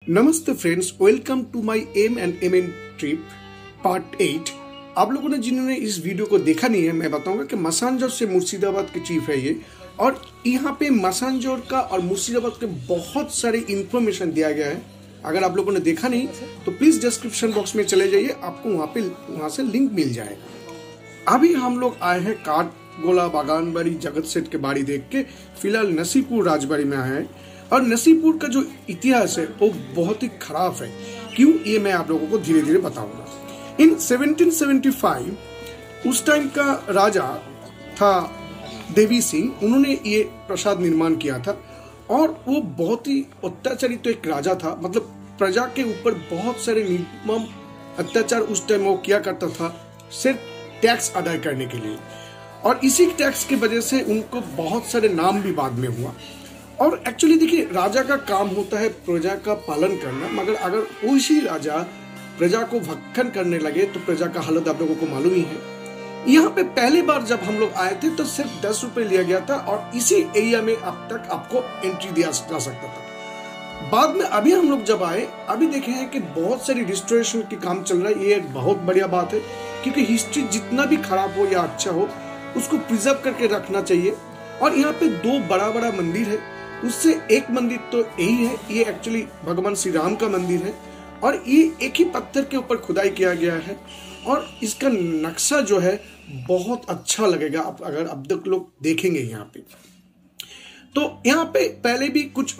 नमस्ते friends, welcome to my M and M N trip part 8। आप लोगों ने जिन्होंने इस वीडियो को देखा नहीं है, मैं बताऊंगा कि मसानजोर से मुर्शिदाबाद की ट्रिप है ये। और यहाँ पे मसानजोर का और मुर्शिदाबाद के बहुत सारे इंफॉर्मेशन दिया गया है। अगर आप लोगों ने देखा नहीं तो प्लीज डिस्क्रिप्शन बॉक्स में चले जाइए, आपको वहाँ से लिंक मिल जाएगा। अभी हम लोग आए हैं काठगोला बागानबाड़ी जगत सेठ के बाड़ी देख के। फिलहाल नसीपुर राजबाड़ी में आए हैं और नसीपुर का जो इतिहास है वो बहुत ही खराब है। क्यों, ये मैं आप लोगों को धीरे धीरे बताऊंगा। इन 1775 उस टाइम का राजा था देवी सिंह, उन्होंने ये प्रसाद निर्माण किया था। और वो बहुत ही अत्याचारित तो एक राजा था, मतलब प्रजा के ऊपर बहुत सारे निर्मम अत्याचार उस टाइम वो किया करता था, सिर्फ टैक्स अदा करने के लिए। और इसी टैक्स की वजह से उनको बहुत सारे नाम भी बाद में हुआ। और एक्चुअली देखिए, राजा का काम होता है प्रजा का पालन करना, मगर अगर उसी राजा प्रजा को भक्खन करने लगे तो प्रजा का हालत आप लोगों को मालूम ही है। यहाँ पे पहली बार जब हम लोग आए थे तो सिर्फ 10 रुपए लिया गया था और इसी एरिया में अब तक आपको एंट्री दिया जा सकता था। बाद में अभी हम लोग जब आए, अभी देखे हैं कि बहुत सारी रिस्टोरेशन की काम चल रहा है। ये एक बहुत बढ़िया बात है, क्योंकि हिस्ट्री जितना भी खराब हो या अच्छा हो उसको प्रिजर्व करके रखना चाहिए। और यहाँ पे दो बड़ा बड़ा मंदिर है, उससे एक मंदिर तो यही है, ये एक्चुअली भगवान श्री राम का मंदिर है और ये एक ही पत्थर के ऊपर खुदाई किया गया है। और इसका नक्शा जो है बहुत अच्छा लगेगा आप अगर अब तक लोग देखेंगे यहाँ पे। तो यहाँ पे पहले भी कुछ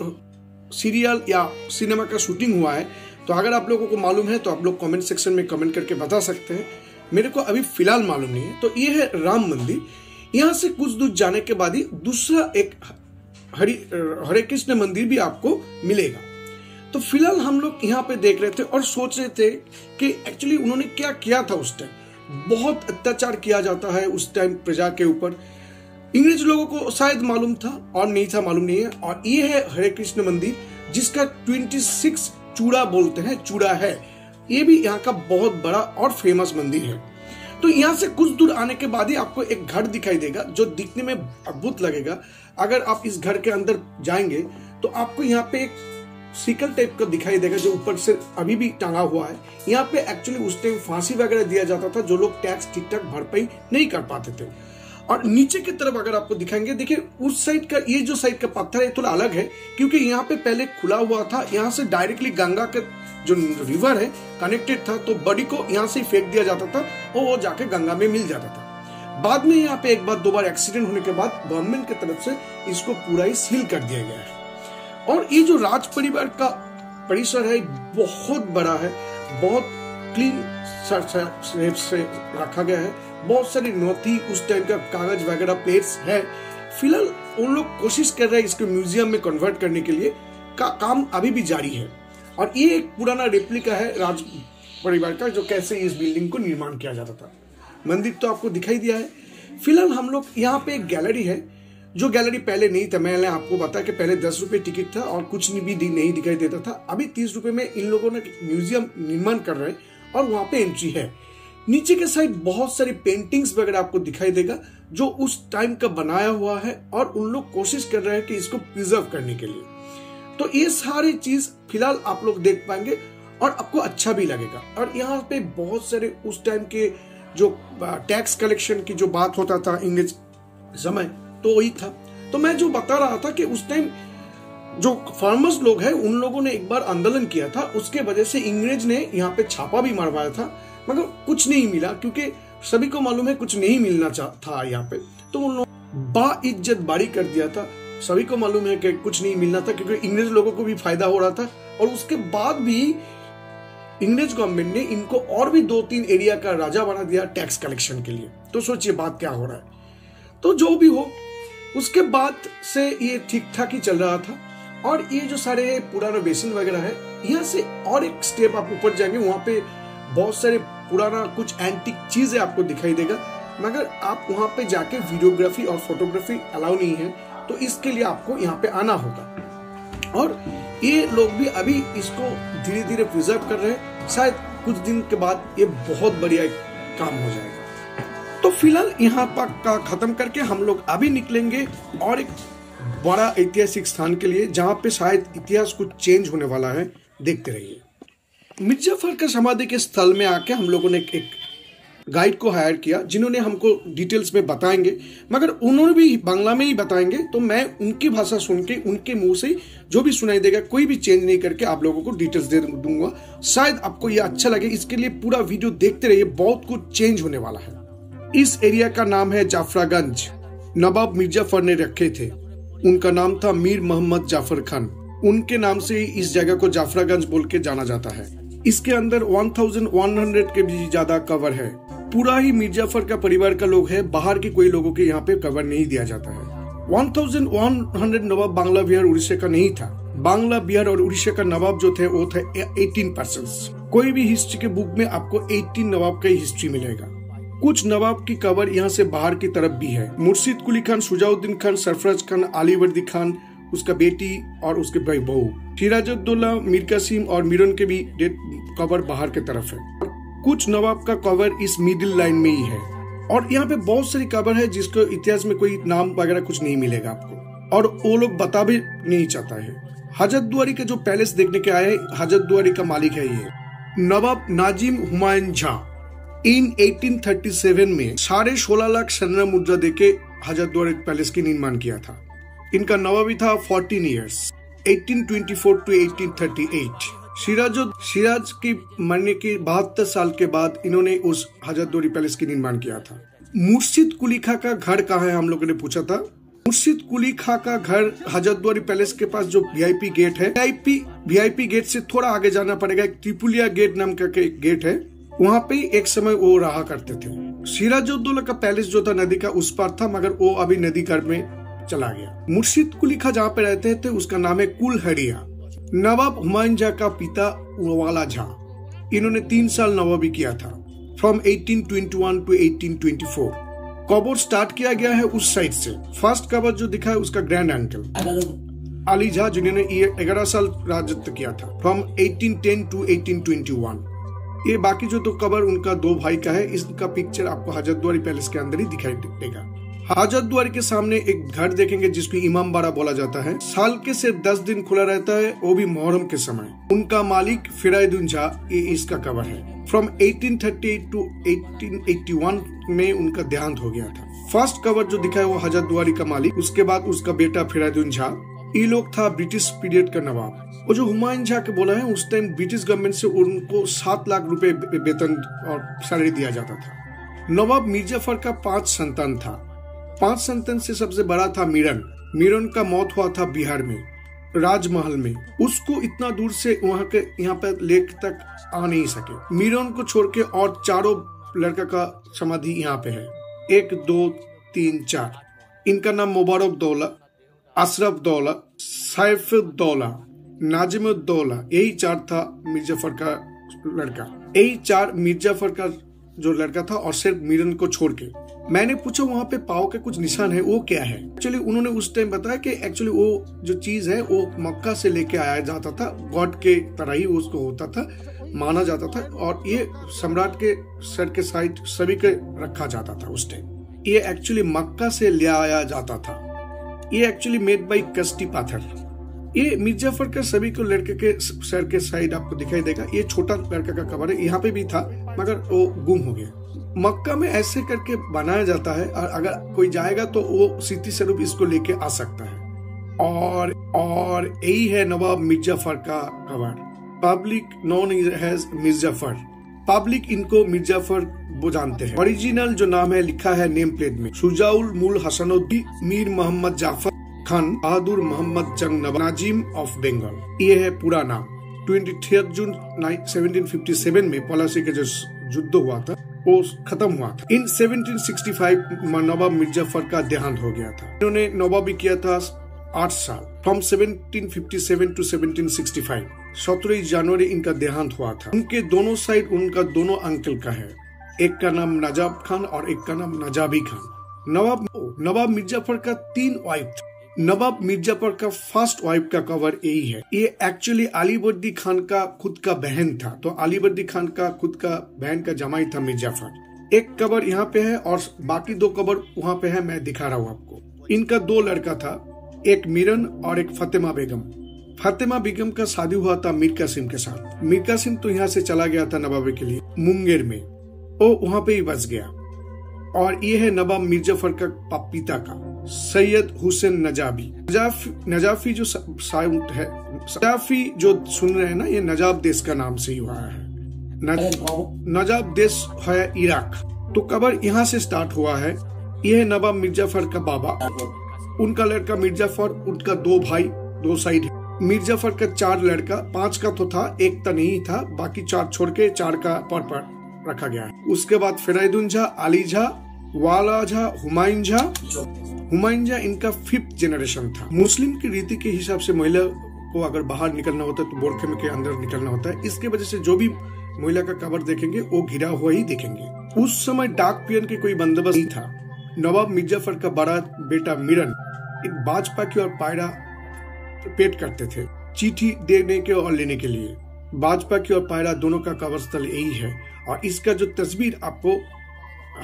सीरियल या सिनेमा का शूटिंग हुआ है, तो अगर आप लोगों को मालूम है तो आप लोग कमेंट सेक्शन में कमेंट करके बता सकते हैं। मेरे को अभी फिलहाल मालूम नहीं है। तो ये है राम मंदिर। यहाँ से कुछ दूर जाने के बाद ही दूसरा एक हरे कृष्ण मंदिर भी आपको मिलेगा। तो फिलहाल हम लोग यहाँ पे देख रहे थे और सोच रहे थे कि एक्चुअली उन्होंने क्या किया था उस टाइम। बहुत अत्याचार किया जाता है उस टाइम प्रजा के ऊपर। अंग्रेज लोगों को शायद मालूम था और नहीं था, मालूम नहीं है। और ये है हरे कृष्ण मंदिर, जिसका 26 चूड़ा बोलते हैं, चूड़ा है। ये भी यहाँ का बहुत बड़ा और फेमस मंदिर है। तो यहाँ से कुछ दूर आने के बाद ही आपको एक घर दिखाई देगा जो दिखने में अद्भुत लगेगा। अगर आप इस घर के अंदर जाएंगे तो आपको यहाँ पे एक सिकल टाइप का दिखाई देगा जो ऊपर से अभी भी टंगा हुआ है। यहाँ पे एक्चुअली उस टाइम फांसी वगैरह दिया जाता था जो लोग टैक्स ठीक ठाक भरपाई नहीं कर पाते थे। और नीचे की तरफ अगर आपको दिखाएंगे, देखिए उस साइड का, ये जो साइड का पत्थर है थोड़ा अलग है, क्योंकि यहाँ पे पहले खुला हुआ था। यहाँ से डायरेक्टली गंगा के जो रिवर है कनेक्टेड था, तो बॉडी को यहाँ से फेंक दिया जाता था और वो जाके गंगा में मिल जाता था। बाद में यहाँ पे एक बार दो बार एक्सीडेंट होने के बाद गवर्नमेंट की तरफ से इसको पूरा ही सील कर दिया गया है। और ये जो राज परिवार का परिसर है बहुत बड़ा है, बहुत क्लीन से रखा गया है। बहुत सारी नोती, उस टाइम का कागज वगैरह प्लेट्स है। फिलहाल उन लोग कोशिश कर रहे हैं इसको म्यूजियम में कन्वर्ट करने के लिए, का काम अभी भी जारी है। और ये एक पुराना रेप्लिका है राज परिवार का, जो कैसे इस बिल्डिंग को निर्माण किया जाता था। मंदिर तो आपको दिखाई दिया है। फिलहाल हम लोग यहाँ पे एक गैलरी है, जो गैलरी पहले नहीं था। मैंने आपको बताया कि पहले 10 रुपए टिकट था और कुछ भी नहीं दिखाई देता था। अभी 30 रुपए में इन लोगों ने म्यूजियम निर्माण कर रहे हैं और वहां पे एंट्री है। नीचे के साइड बहुत सारी पेंटिंग्स वगैरह आपको दिखाई देगा जो उस टाइम का बनाया हुआ है और उन लोग कोशिश कर रहे हैं कि इसको प्रिजर्व करने के लिए। तो ये सारी चीज फिलहाल आप लोग देख पाएंगे और आपको अच्छा भी लगेगा। और यहाँ पे बहुत सारे उस टाइम के जो टैक्स कलेक्शन की जो बात होता था अंग्रेज समय, तो वही था। तो मैं जो बता रहा था कि उस टाइम जो फार्मर्स लोग हैं उन लोगों ने एक बार आंदोलन किया था, उसके वजह से अंग्रेज ने यहाँ पे छापा भी मरवाया था, मगर कुछ नहीं मिला, क्योंकि सभी को मालूम है कुछ नहीं मिलना था यहाँ पे। तो उन लोगों बाइज्जत बारी कर दिया था। सभी को मालूम है कि कुछ नहीं मिलना था, क्योंकि अंग्रेज लोगों को भी फायदा हो रहा था। और उसके बाद भी अंग्रेज गवर्नमेंट ने इनको और भी 2-3 एरिया का राजा बना दिया टैक्स कलेक्शन के लिए। तो सोचिए बात क्या हो रहा है। तो जो भी हो, उसके बाद से ये ठीक ठाक ही चल रहा था। और ये जो सारे पुराना बेसिन वगैरह है, यहाँ से और एक स्टेप आप ऊपर जाएंगे, वहां पे बहुत सारे पुराना कुछ एंटीक चीजें आपको दिखाई देगा, मगर आप वहां पे जाके वीडियोग्राफी और फोटोग्राफी अलाउ नहीं है, तो इसके लिए आपको यहाँ पे आना होगा। और ये लोग भी अभी इसको धीरे धीरे प्रिजर्व कर रहे हैं। शायद कुछ दिन के बाद ये बहुत बढ़िया काम हो जाएगा। तो फिलहाल यहाँ तक का खत्म करके हम लोग अभी निकलेंगे और एक बड़ा ऐतिहासिक स्थान के लिए, जहाँ पे शायद इतिहास कुछ चेंज होने वाला है। देखते रहिए। मिर्जाफर का समाधि के स्थल में आके हम लोगों ने एक गाइड को हायर किया जिन्होंने हमको डिटेल्स में बताएंगे, मगर उन्होंने भी बांग्ला में ही बताएंगे, तो मैं उनकी भाषा सुन के उनके मुंह से जो भी सुनाई देगा कोई भी चेंज नहीं करके आप लोगों को डिटेल्स दे दूंगा। शायद आपको ये अच्छा लगे, इसके लिए पूरा वीडियो देखते रहिए, बहुत कुछ चेंज होने वाला है। इस एरिया का नाम है जाफरागंज, नवाब मिर्जाफर ने रखे थे। उनका नाम था मीर मोहम्मद जाफर खान, उनके नाम से ही इस जगह को जाफरागंज बोल के जाना जाता है। इसके अंदर 1100 के भी ज्यादा कवर है। पूरा ही मिर्जाफर का परिवार का लोग है, बाहर के कोई लोगों के यहाँ पे कवर नहीं दिया जाता है। 1100 नवाब बांग्ला बिहार उड़ीसा का नहीं था। बांग्ला बिहार और उड़ीसा का नवाब जो थे वो थे 18 पर्सन्स। कोई भी हिस्ट्री के बुक में आपको 18 नवाब का ही हिस्ट्री मिलेगा। कुछ नवाब की कवर यहाँ से बाहर की तरफ भी है। मुर्शिद कुली खान, शुजाउद्दीन खान, सरफराज खान, अलीवर्दी खान, उसका बेटी और उसके भाई बहू, सिराजुद्दौला, मीर कासिम और मीरन के भी कवर बाहर की तरफ है। कुछ नवाब का कवर इस मिडिल लाइन में ही है और यहाँ पे बहुत सारी कवर है जिसको इतिहास में कोई नाम वगैरह कुछ नहीं मिलेगा आपको, और वो लोग बता भी नहीं चाहता है। हजरतद्वारी का जो पैलेस देखने के आए, हजरतद्वारी का मालिक है ये नवाब नाजिम हुमायूं झा। इन 1837 में 16.5 लाख स्वर्ण मुद्रा देके हजरतद्वारी पैलेस की निर्माण किया था। इनका नवाबी था 14 ईयर्स, 1824 to 1838। सिराज की मरने के 72 साल के बाद इन्होंने उस हजरतद्वारी पैलेस की निर्माण किया था। मुर्शिद कुली खां का घर कहाँ है, हम लोगों ने पूछा था। मुर्शिद कुली खां का घर हजरतद्वारी पैलेस के पास जो वीआईपी गेट है, वीआईपी गेट से थोड़ा आगे जाना पड़ेगा। एक त्रिपुलिया गेट नाम का एक गेट है, वहाँ पे एक समय वो रहा करते थे। सिराजुद्दौला का पैलेस जो था नदी का उस पार था, मगर वो अभी नदी कर में चला गया। मुर्शिद कुली खां जहाँ पे रहते थे उसका नाम है कुलहरिया। नवाब हुमायूं झा का पिता वाला झा, इन्होंने 3 साल नवाबी किया था, फ्रॉम 1821 to 1824। कबर स्टार्ट किया गया है उस साइड से। फर्स्ट कबर जो दिखा है उसका ग्रैंड अंकल अली झा, जिन्होंने ये 11 साल राजत्व किया था, फ्रॉम 1810 to 1821। ये बाकी जो तो कबर उनका 2 भाई का है। इसका पिक्चर आपको हजरतद्वारी पैलेस के अंदर ही दिखाई देगा। हजरतद्वारी के सामने एक घर देखेंगे जिसको इमाम बाड़ा बोला जाता है। साल के सिर्फ 10 दिन खुला रहता है, वो भी मुहर्रम के समय। उनका मालिक फिरायदुन झा, ये इसका कवर है। फ्रॉम 1838 to 1881 में उनका देहांत हो गया था। फर्स्ट कवर जो दिखा है वो हजरतद्वारी का मालिक, उसके बाद उसका बेटा फिरायदुन झा। ये लोग था ब्रिटिश पीरियड का नवाब। वो जो हुमायूं झा के बोला है, उस टाइम ब्रिटिश गवर्नमेंट से उनको 7 लाख रुपए वेतन और सैलरी दिया जाता था। नवाब मिर्जाफर का 5 संतान था। 5 संतान से सबसे बड़ा था मीरन का मौत हुआ था बिहार में, राजमहल में। उसको इतना दूर से वहाँ के यहाँ पे लेक तक आ नहीं सके। मीरन को छोड़ के और 4 लड़का का समाधि यहाँ पे है, 1 2 3 4। इनका नाम मुबारकदौला, अशरफदौला, सैफुद्दौला, नाजिमुद्दौला, यही 4 था मिर्जाफर का लड़का। यही 4 मिर्जाफर का जो लड़का था, और सिर्फ मीरन को छोड़ के। मैंने पूछा वहाँ पे पाव के कुछ निशान है, वो क्या है? एक्चुअली उन्होंने उस टाइम बताया कि एक्चुअली वो जो चीज है वो मक्का से लेके आया जाता था, गॉड के तरह ही उसको होता था, माना जाता था, और ये सम्राट के सर के साइड सभी के रखा जाता था उस टाइम। ये एक्चुअली मक्का से ले आया जाता था। ये एक्चुअली मेड बाई कस्टी पाथर। ये मिर्जाफर का सभी को लड़के के सर के साइड आपको दिखाई देगा। ये छोटा लड़का का कवर है, यहाँ पे भी था मगर वो गुम हो गया। मक्का में ऐसे करके बनाया जाता है, और अगर कोई जाएगा तो वो स्मृति स्वरूप इसको लेके आ सकता है। और यही है नवाब मिर्जाफर का cover. Public known as Mirjafar, public इनको मिर्जाफर वो जानते हैं। ओरिजिनल जो नाम है लिखा है नेम प्लेट में, शुजाउल मुल हसनुद्दीन मीर मोहम्मद जाफर खान बहादुर मोहम्मद जंग नाजिम ऑफ बंगाल। ये है पूरा नाम। 23 जून 1757 में पलासी का जो युद्ध हुआ था वो खत्म हुआ था। इन 1765 नवाब मिर्जाफर का देहांत हो गया था। इन्होंने नवाबी किया था 8 साल, फ्रॉम 1757 to 1765। 17 जनवरी इनका देहांत हुआ था। उनके दोनों साइड उनका दोनों अंकल का है, एक का नाम नजाब खान और एक का नाम नजाबी खान। नवाब मिर्जाफर का 3 वाइफ था। नवाब मिर्जाफर का फर्स्ट वाइफ का कवर यही है। ये एक्चुअली अलीवर्दी खान का खुद का बहन था, तो अलीवर्दी खान का खुद का बहन का जमाई था मिर्जाफर। एक कवर यहाँ पे है और बाकी 2 कवर वहाँ पे है, मैं दिखा रहा हूँ आपको। इनका 2 लड़का था, एक मीरन और एक फतेमा बेगम। फातिमा बेगम का शादी हुआ था मीर कासिम के साथ। मीर कासिम तो यहाँ से चला गया था नवाबी के लिए मुंगेर में, वो वहां पे ही बस गया। और ये है नवाब मीर जाफर का पिता का सैयद हुसैन नजाबी। नजाफी जो साउंड है, नजाफी जो सुन रहे हैं ना, ये नजाब देश का नाम से ही हुआ है। नजाब देश है इराक। तो कबर यहाँ से स्टार्ट हुआ है। यह है नवाब मीर जाफर का बाबा, उनका लड़का मीर जाफर, उनका 2 भाई 2 साइड है। मीर जाफर का 4 लड़का, 5 का तो था, 1 तो नहीं था, बाकी 4 छोड़ के 4 का पर रखा गया है। उसके बाद फरीदुन झा, अली झा, वाला झा, हुमायूं झा। हुमायूं झा इनका 5th जनरेशन था। मुस्लिम की रीति के हिसाब से महिला को अगर बाहर निकलना होता है तो बोरखे में के अंदर निकलना होता है। इसके वजह से जो भी महिला का कबर देखेंगे वो घिरा हुआ ही देखेंगे। उस समय डाक पियन के कोई बंदोबस्त नहीं था। नवाब मीर जाफर का बड़ा बेटा मिरन एक बाजपाखी और पायरा पेट करते थे, चिट्ठी देने के और लेने के लिए। बाजपाखी और पायरा दोनों का कबर स्थल यही है। और इसका जो तस्वीर आपको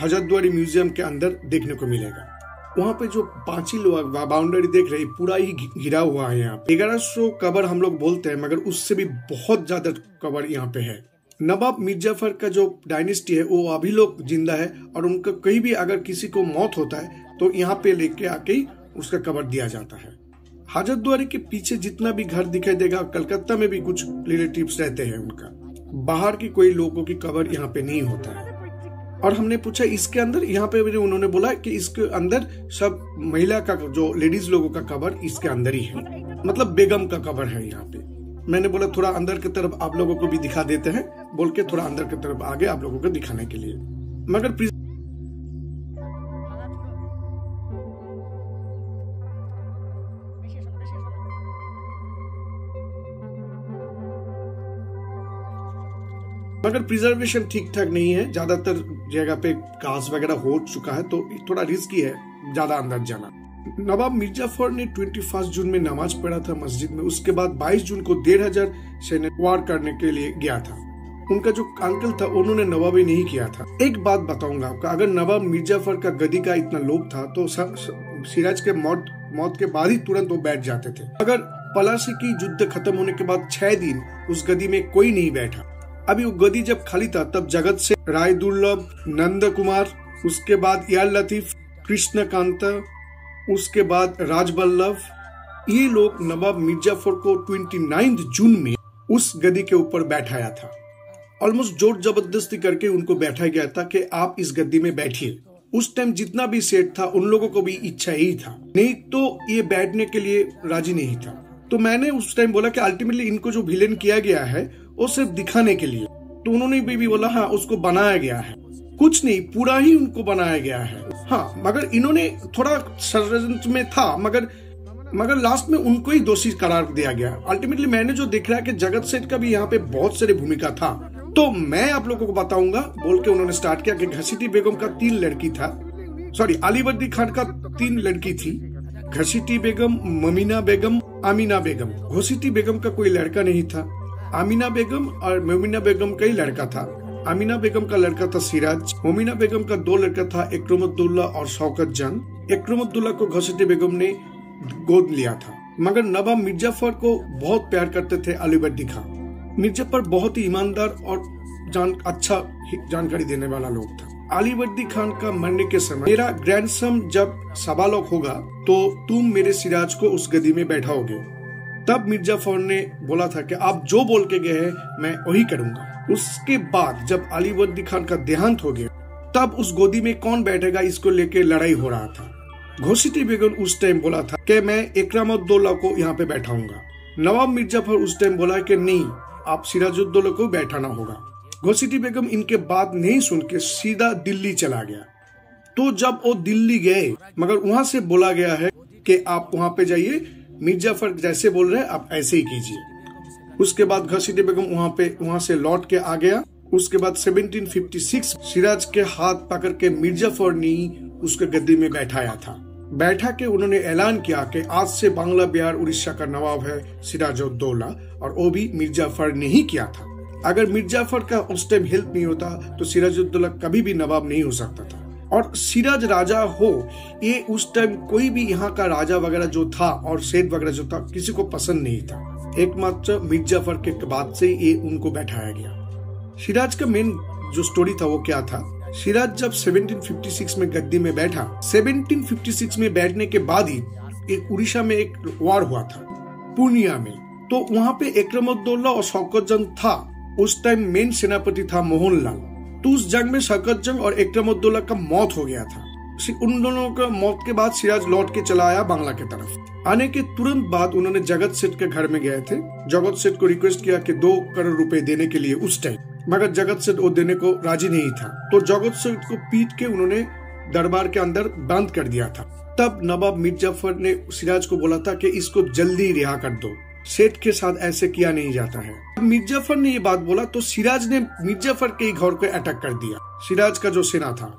हजरतद्वारी म्यूजियम के अंदर देखने को मिलेगा। वहाँ पे जो 5 लोग बाउंड्री देख रहे, पूरा ही घिरा हुआ है। यहाँ 1100 कबर हम लोग बोलते हैं, मगर उससे भी बहुत ज्यादा कबर यहाँ पे है। नवाब मीर जाफर का जो डायनेस्टी है वो अभी लोग जिंदा है, और उनका कहीं भी अगर किसी को मौत होता है तो यहाँ पे लेके आके ही उसका कबर दिया जाता है। हजरतद्वारी के पीछे जितना भी घर दिखाई देगा, कलकत्ता में भी कुछ रिलेटिव्स रहते हैं उनका। बाहर की कोई लोगों की कबर यहाँ पे नहीं होता है। और हमने पूछा इसके अंदर, यहाँ पे उन्होंने बोला कि इसके अंदर सब महिला का, जो लेडीज लोगों का कबर इसके अंदर ही है, मतलब बेगम का कबर है यहाँ पे। मैंने बोला थोड़ा अंदर की तरफ आप लोगों को भी दिखा देते हैं, बोल के थोड़ा अंदर की तरफ आगे आप लोगों को दिखाने के लिए। मगर प्रिजर्वेशन ठीक ठाक नहीं है, ज्यादातर जगह पे घास वगैरह हो चुका है, तो थोड़ा रिस्की है ज्यादा अंदर जाना। नवाब मीर जाफर ने 21 जून में नमाज पढ़ा था मस्जिद में। उसके बाद 22 जून को 1500 सैनिक वार करने के लिए गया था। उनका जो अंकल था उन्होंने नवाबी नहीं किया था। एक बात बताऊंगा आपका, अगर नवाब मीर जाफर का गद्दी का इतना लोभ था तो सिराज के मौत के बाद ही तुरंत वो बैठ जाते थे। अगर पलासी की युद्ध खत्म होने के बाद 6 दिन उस गद्दी में कोई नहीं बैठा। अभी वो गद्दी जब खाली था तब जगत से राय दुर्लभ, नंद कुमार, उसके बाद यार लतीफ, कृष्णकांत, उसके बाद राजबल्लभ, ये लोग नवाब मीर जाफर को 29 जून में उस गद्दी के ऊपर बैठाया था। ऑलमोस्ट जोर जबरदस्ती करके उनको बैठाया गया था कि आप इस गद्दी में बैठिए। उस टाइम जितना भी सेठ था उन लोगों को भी इच्छा ही था, नहीं तो ये बैठने के लिए राजी नहीं था। तो मैंने उस टाइम बोला कि अल्टीमेटली इनको जो विलेन किया गया है वो सिर्फ दिखाने के लिए। तो उन्होंने भी बोला हाँ उसको बनाया गया है, कुछ नहीं पूरा ही उनको बनाया गया है। हाँ मगर इन्होंने थोड़ा षड्यंत्र में था, मगर लास्ट में उनको ही दोषी करार दिया गया। अल्टीमेटली मैंने जो देख रहा है कि जगत सेठ का भी यहाँ पे बहुत सारी भूमिका था, तो मैं आप लोगों को बताऊंगा बोल के उन्होंने स्टार्ट किया कि घसीटी बेगम का 3 लड़की था, सॉरी अलीवर्दी खान का 3 लड़की थी, घसीटी बेगम, ममीना बेगम, आमीना बेगम। घसीटी बेगम का कोई लड़का नहीं था, आमीना बेगम और ममीना बेगम का ही लड़का था। आमीना बेगम का लड़का था सिराज, मोमिना बेगम का 2 लड़का था, इकरमुद्दौला और शौकत जंग। इकरमुद्दौला को घसीटी बेगम ने गोद लिया था। मगर नवाब मीर जाफर को बहुत प्यार करते थे अलीवर्दी खान। मीर जाफर बहुत ही ईमानदार और अच्छा जानकारी देने वाला लोग था। अलीवर्दी खान का मरने के समय, मेरा ग्रैंडसन जब सबालक होगा तो तुम मेरे सिराज को उस गद्दी में बैठाओगे। तब मीर जाफर ने बोला था कि आप जो बोल के गए हैं मैं वही करूंगा। उसके बाद जब अलीवर्दी खान का देहांत हो गया तब उस गोदी में कौन बैठेगा इसको लेके लड़ाई हो रहा था। घसीटी बेगम उस टाइम बोला था कि मैं इकरामुद्दौला को यहाँ पे बैठाऊंगा। नवाब मीर जाफर उस टाइम बोला कि नहीं, आप सिराजुद्दौला को बैठाना होगा। घसीटी बेगम इनके बात नहीं सुन के सीधा दिल्ली चला गया। तो जब वो दिल्ली गए, मगर वहां से बोला गया है कि आप वहां पे जाइए, मीर जाफर जैसे बोल रहे हैं आप ऐसे ही कीजिए। उसके बाद घसीटी बेगम वहां से लौट के आ गया। उसके बाद 1756 सिराज के हाथ पकड़ के मीर जाफर ने उसके गद्दी में बैठाया था। बैठा के उन्होंने ऐलान किया कि आज से बांग्ला बिहार उड़ीसा का नवाब है सिराजुद्दौला, और वो भी मीर जाफर ने ही किया था। अगर मीर जाफर का उस टाइम हेल्प नहीं होता तो सिराजुद्दौला कभी भी नवाब नहीं हो सकता था। और सिराज राजा हो, ये उस टाइम कोई भी यहाँ का राजा वगैरह जो था और सेठ वगैरह जो था किसी को पसंद नहीं था। एकमात्र मीर जाफर के बाद से ये उनको बैठाया गया। सिराज का मेन जो स्टोरी था वो क्या था, सिराज जब 1756 में गद्दी में बैठा, 1756 में बैठने के बाद ही एक उड़ीसा में एक वार हुआ था पूर्णिया में, तो वहां पे इकरामुद्दौला और शौकत जंग था। उस टाइम मेन सेनापति था मोहनलाल। तो उस जंग में शौकत जंग और इकरामुद्दौला का मौत हो गया था। उन दोनों का मौत के बाद सिराज लौट के चला आया बांग्ला की तरफ। आने के तुरंत बाद उन्होंने जगत सेठ के घर में गए थे। जगत सेठ को रिक्वेस्ट किया कि 2 करोड़ रुपए देने के लिए उस टाइम, मगर जगत सेठ वो देने को राजी नहीं था। तो जगत सेठ को पीट के उन्होंने दरबार के अंदर बंद कर दिया था। तब नवाब मीर जाफर ने सिराज को बोला था कि इसको जल्दी रिहा कर दो, सेठ के साथ ऐसे किया नहीं जाता है। मीर जाफर ने ये बात बोला तो सिराज ने मीर जाफर के घर को अटैक कर दिया। सिराज का जो सेना था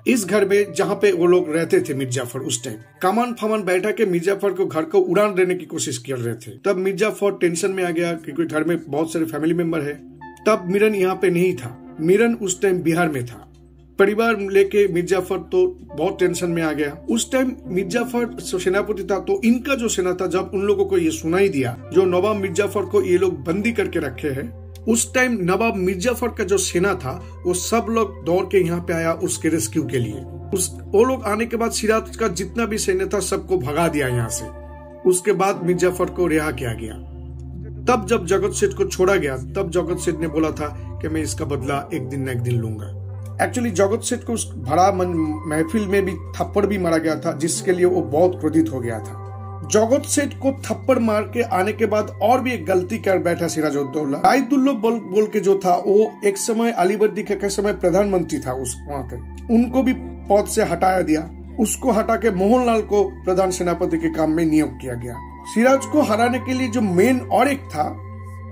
इस घर में जहाँ पे वो लोग रहते थे, मीर जाफर उस टाइम कमान फमान बैठा के मीर जाफर को घर को उड़ान देने की कोशिश कर रहे थे। तब मीर जाफर टेंशन में आ गया क्योंकि घर में बहुत सारे फैमिली मेंबर है। तब मिरन यहाँ पे नहीं था, मिरन उस टाइम बिहार में था। परिवार लेके मीर जाफर तो बहुत टेंशन में आ गया। उस टाइम मीर जाफर सेनापति था, तो इनका जो सेना था जब उन लोगों को ये सुनाई दिया जो नवाब मीर जाफर को ये लोग बंदी करके रखे हैं, उस टाइम नवाब मीर जाफर का जो सेना था वो सब लोग दौड़ के यहाँ पे आया उसके रेस्क्यू के लिए। वो लोग आने के बाद सिराज का जितना भी सैन्य था सबको भगा दिया यहाँ से। उसके बाद मीर जाफर को रिहा किया गया। तब जब जगत सेठ को छोड़ा गया तब जगत सेठ ने बोला था कि मैं इसका बदला एक दिन न एक दिन लूंगा। एक्चुअली जगत सेठ को उस भरा महफिल में भी थप्पड़ भी मारा गया था, जिसके लिए वो बहुत क्रोधित हो गया था। जगत सेठ को थप्पड़ मार के आने के बाद और भी एक गलती कर बैठा सिराजुद्दौला। रायदुल्ला बोल के जो था वो एक समय अलीवर्दी के समय प्रधानमंत्री था उस वहां पे, उनको भी पद से हटाया दिया। उसको हटा के मोहनलाल को प्रधान सेनापति के काम में नियुक्त किया गया। सिराज को हराने के लिए जो मेन और एक था,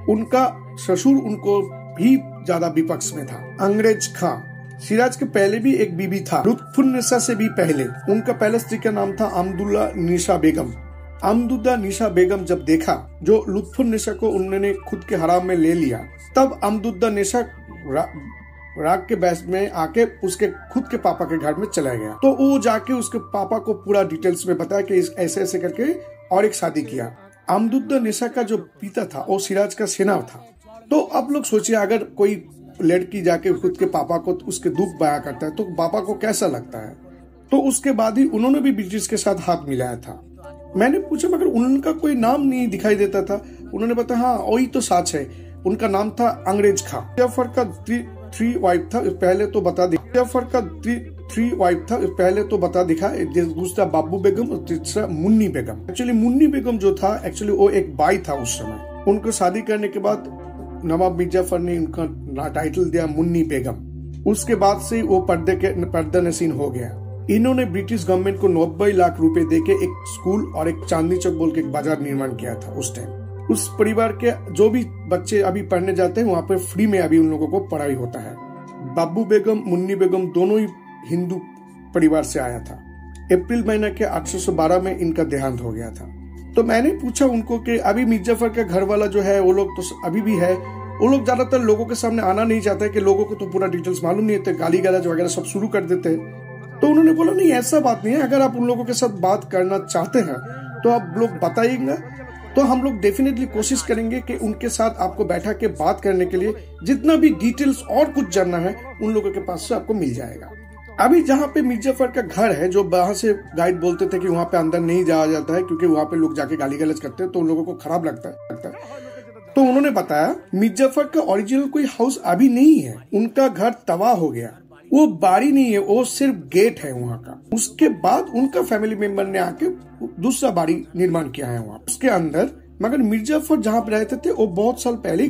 उनका ससुर उनको भी ज्यादा विपक्ष में था, अंग्रेज खां। सिराज के पहले भी एक बीबी था, लुत्फुन्निसा से भी पहले। उनका पहले स्त्री का नाम था अमदुल्ला निशा बेगम। अमदुल्ला निशा बेगम जब देखा जो लुत्फुन्निसा को उन्होंने खुद के हराम में ले लिया, तब अमदुल्ला निशा राग के बैस में आके उसके खुद के पापा के घर में चला गया। तो वो जाके उसके पापा को पूरा डिटेल्स में बताया कि ऐसे ऐसे करके और एक शादी किया। अमदुल्ला निशा का जो पिता था वो सिराज का सेना था। तो अब लोग सोचिए, अगर कोई लड़की जाके खुद के पापा को उसके दुख बयां करता है तो पापा को कैसा लगता है। तो उसके बाद ही उन्होंने भी ब्रिटिश के साथ हाथ मिलाया था। मैंने पूछा मगर उनका कोई नाम नहीं दिखाई देता था। उन्होंने बताया हाँ वही तो सच है, उनका नाम था अंग्रेज खां। जाफर का थ्री वाइफ था, पहले तो बता दिखा। जाफर का थ्री वाइफ था, पहले तो बता दिखा। दूसरा बाबू बेगम और तीसरा मुन्नी बेगम। एक्चुअली मुन्नी बेगम जो था एक्चुअली वो एक बाई था उस समय। उनको शादी करने के बाद नवाब मीर जाफर ने उनका टाइटल दिया मुन्नी बेगम। उसके बाद से वो पर्दा नशीन हो गया। इन्होंने ब्रिटिश गवर्नमेंट को 90 लाख रुपए देके एक स्कूल और एक चांदनी चौक बोल के एक बाजार निर्माण किया था उस टाइम। उस परिवार के जो भी बच्चे अभी पढ़ने जाते हैं वहाँ पे फ्री में अभी उन लोगों को पढ़ाई होता है। बाबू बेगम मुन्नी बेगम दोनों ही हिंदू परिवार से आया था। अप्रैल महीना के 1812 में इनका देहांत हो गया था। तो मैंने पूछा उनको कि अभी मीर जाफर का घर वाला जो है वो लोग तो अभी भी है, वो लोग ज्यादातर लोगों के सामने आना नहीं चाहते कि लोगों को तो पूरा डिटेल्स मालूम नहीं होते, गाली गलौज वगैरह सब शुरू कर देते हैं। तो उन्होंने बोला नहीं ऐसा बात नहीं है, अगर आप उन लोगों के साथ बात करना चाहते हैं तो आप लोग बताइएगा, तो हम लोग डेफिनेटली कोशिश करेंगे कि उनके साथ आपको बैठा के बात करने के लिए जितना भी डिटेल्स और कुछ जानना है उन लोगों के पास से आपको मिल जाएगा। अभी जहाँ पे मीर जाफर का घर है, जो वहां से गाइड बोलते थे कि वहां पे अंदर नहीं जाया जाता है क्योंकि वहां पे लोग जाके गाली गलौज करते हैं तो उन लोगों को खराब लगता है। तो उन्होंने बताया मीर जाफर का ओरिजिनल कोई हाउस अभी नहीं है, उनका घर तबाह हो गया, वो बाड़ी नहीं है, वो सिर्फ गेट है वहाँ का। उसके बाद उनका फैमिली मेंबर ने आके दूसरा बाड़ी निर्माण किया है वहाँ उसके अंदर। मगर मीर जाफर जहाँ पे रहते थे वो बहुत साल पहले ही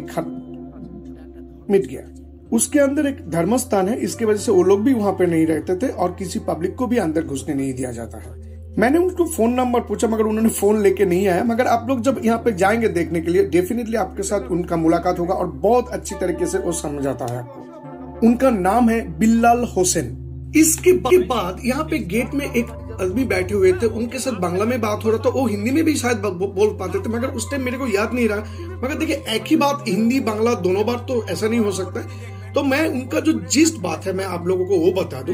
मिट गया। उसके अंदर एक धर्मस्थान है, इसके वजह से वो लोग भी वहाँ पे नहीं रहते थे और किसी पब्लिक को भी अंदर घुसने नहीं दिया जाता है। मैंने उनको फोन नंबर पूछा मगर उन्होंने फोन लेके नहीं आया। मगर आप लोग जब यहाँ पे जाएंगे देखने के लिए डेफिनेटली आपके साथ उनका मुलाकात होगा और बहुत अच्छी तरीके से वो समझाता है आपको। उनका नाम है बिल्लाल हुसैन। इसके बाद यहाँ पे गेट में एक आदमी बैठे हुए थे, उनके साथ बांग्ला में बात हो रहा था, वो हिंदी में भी शायद बोल पाते थे मगर उस टाइम मेरे को याद नहीं रहा। मगर देखिए एक ही बात हिंदी बांग्ला दोनों बार तो ऐसा नहीं हो सकता है। तो मैं उनका जो जिस्ट बात है मैं आप लोगों को वो बता दूं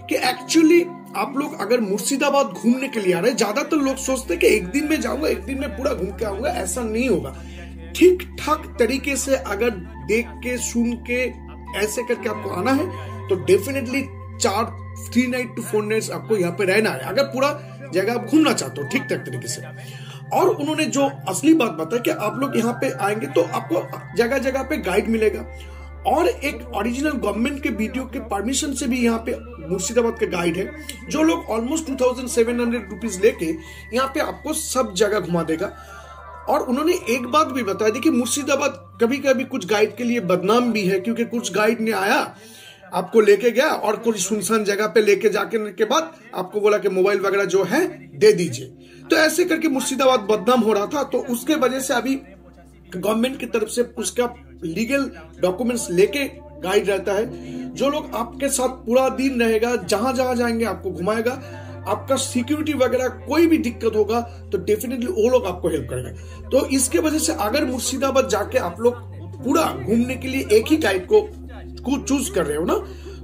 कि एक्चुअली आप लोग अगर मुर्शिदाबाद घूमने के लिए आ रहे हैं, ज्यादातर लोग सोचते हैं कि एक दिन में जाऊंगा, एक दिन में पूरा घूम के आऊंगा, ऐसा नहीं होगा। ठीक ठाक तरीके से अगर देख के सुन के ऐसे करके आपको आना है तो डेफिनेटली 3 नाइट to 4 नाइट्स आपको यहाँ पे रहना है, अगर पूरा जगह आप घूमना चाहते हो ठीक ठाक तरीके से। और उन्होंने जो असली बात बताया कि आप लोग यहाँ पे आएंगे तो आपको जगह जगह पे गाइड मिलेगा, और एक ओरिजिनल गवर्नमेंट के वीडियो के परमिशन से भी यहाँ पे मुर्शिदाबाद के गाइड है, जो लोग ऑलमोस्ट 2700 रुपीज लेके यहाँ पे आपको सब जगह घुमा देगा। और उन्होंने एक बात भी बताया, देखिए मुर्शिदाबाद कभी कभी कुछ गाइड के लिए बदनाम भी है, क्योंकि कुछ गाइड ने आया आपको लेके गया और कुछ सुनसान जगह पे लेके जाके के बाद आपको बोला कि मोबाइल वगैरह जो है दे दीजिए, तो ऐसे करके मुर्शिदाबाद बदनाम हो रहा था। तो उसके वजह से अभी गवर्नमेंट की तरफ से उसका लीगल डॉक्यूमेंट्स लेके गाइड रहता है, जो लोग आपके साथ पूरा दिन रहेगा, जहां जहां जाएंगे आपको घुमाएगा, आपका सिक्योरिटी वगैरह कोई भी दिक्कत होगा तो डेफिनेटली वो लोग आपको हेल्प करेगा। तो इसके वजह से अगर मुर्शिदाबाद जाके आप लोग पूरा घूमने के लिए एक ही गाइड को चूज कर रहे हो ना,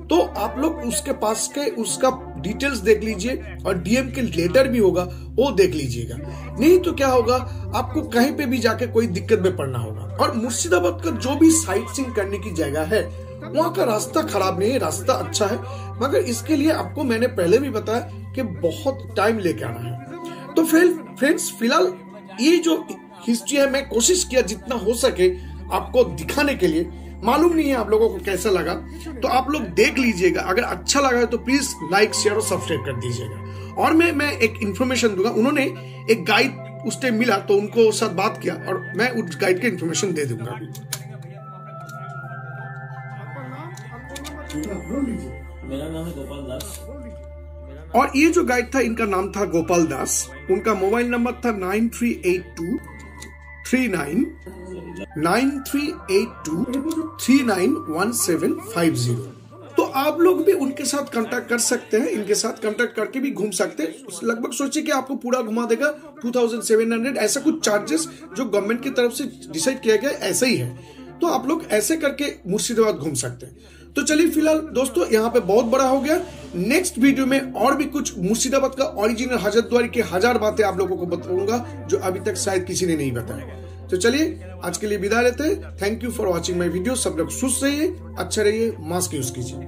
तो आप लोग उसके पास के उसका डिटेल्स देख लीजिए और डीएम के लेटर भी होगा वो देख लीजिएगा, नहीं तो क्या होगा आपको कहीं पे भी जाके कोई दिक्कत में पड़ना होगा। और मुर्शिदाबाद का जो भी साइट सीइंग करने की जगह है वहां का रास्ता खराब नहीं है, रास्ता अच्छा है, मगर इसके लिए आपको मैंने पहले भी बताया कि बहुत टाइम लेके आना है। तो फ्रेंड्स फिलहाल ये जो हिस्ट्री है मैं कोशिश किया जितना हो सके आपको दिखाने के लिए, मालूम नहीं है आप लोगों को कैसा लगा, तो आप लोग देख लीजिएगा, अगर अच्छा लगा तो प्लीज लाइक शेयर और सब्सक्राइब कर दीजिएगा। और मैं एक इन्फॉर्मेशन दूंगा, उन्होंने एक गाइड उस टाइम मिला तो उनको साथ बात किया और मैं उस गाइड के इन्फॉर्मेशन दे दूंगा अभी। मेरा नाम है गोपाल दास, और ये जो गाइड था इनका नाम था गोपाल दास, उनका मोबाइल नंबर था 9382391750। तो आप लोग भी उनके साथ कांटेक्ट कर सकते हैं, इनके साथ कांटेक्ट करके भी घूम सकते हैं। लगभग सोचिए कि आपको पूरा घुमा देगा 2700, ऐसा कुछ चार्जेस जो गवर्नमेंट की तरफ से डिसाइड किया गया ऐसा ही है। तो आप लोग ऐसे करके मुर्शिदाबाद घूम सकते हैं। तो चलिए फिलहाल दोस्तों यहाँ पे बहुत बड़ा हो गया, नेक्स्ट वीडियो में और भी कुछ मुर्शिदाबाद का ओरिजिनल हजरतद्वारी की 1000 बातें आप लोगों को बताऊंगा जो अभी तक शायद किसी ने नहीं बताया। तो चलिए आज के लिए विदा लेते हैं। Thank you for watching my video. सब लोग सुस्त रहिए, अच्छा रहिए, मास्क यूज कीजिए।